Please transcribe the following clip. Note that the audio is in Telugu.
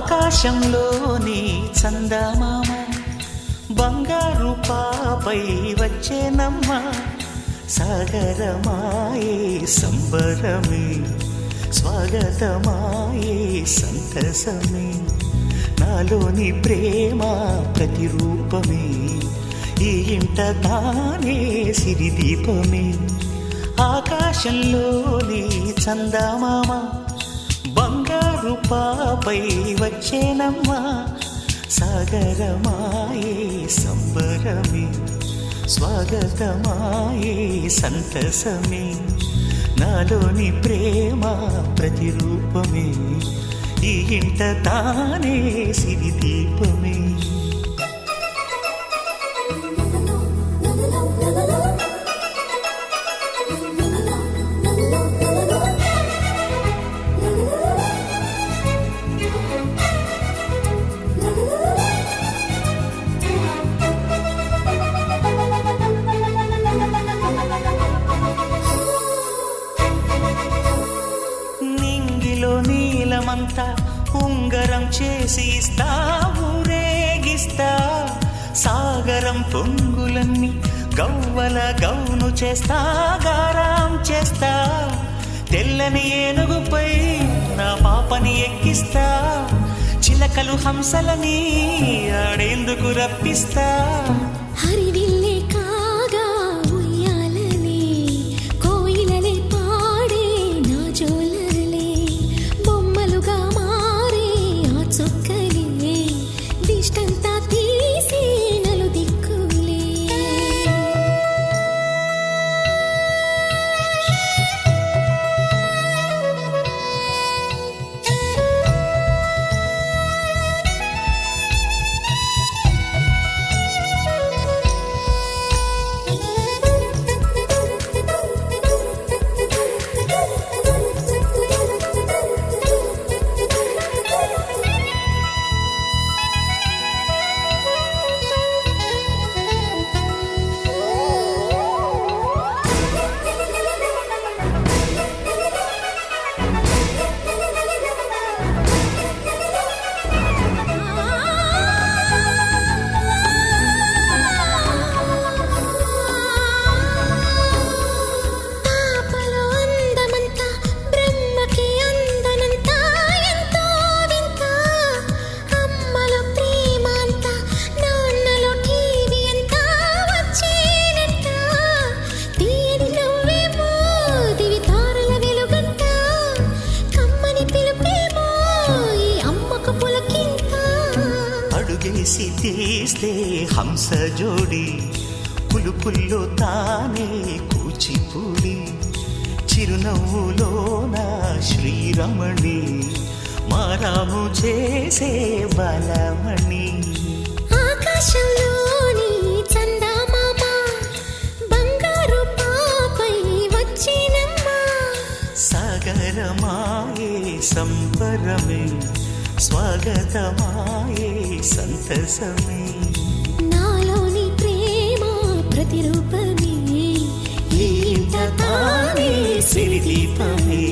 ఆకాశంలోని చందమామ బంగారు పాపై వచ్చేనమ్మ సాగరమాయే సంబరమే స్వాగతమాయే సంతసమే నాలోని ప్రేమ ప్రతిరూపమే ఈ ఇంట తానే సిరిదీపమే ఆకాశంలోని చందమామ బంగారు పాపై వచ్చేనమ్మా సాగరమాయే సంబరమే స్వాగతమాయే సంతసమే నాలోని ప్రేమ ప్రతిరూపమే ఈ ఇంట తానే సిరిదీపమే నీలమంతా ఉంగరం చేసి ఇస్తా ఊరేగిస్తా సాగరం పొంగులన్నీ గవ్వల గౌను చేస్తా గారాం చేస్తా తెల్లని ఏనుగుపై నా పాపని ఎక్కిస్తా చిలకలు హంసలని ఆడేందుకు రప్పిస్తా హరివిల్లే కాగా ఉయ్యాలలే కోయిలలే పాడే నా జోలలే బొమ్మలుగా మారే ఆ చొక్కలే దిష్టంతా తీసి నలు దిక్కులే అడుగేసి తీస్తే హంస జోడి పులుపుల్లో తానే కూచిపూడి చిరునవ్వులో నా శ్రీరమణి మారాము చేసే బలమణి ఆకాశంలోని చందమామ బంగారు పాపై వచ్చినమ్మా సాగరమాయే సంబరమే స్వాగతమాయే సంతసమే నాలోని ప్రేమ ప్రతిరూపమే ఈ ఇంట తానే సిరిదీపమే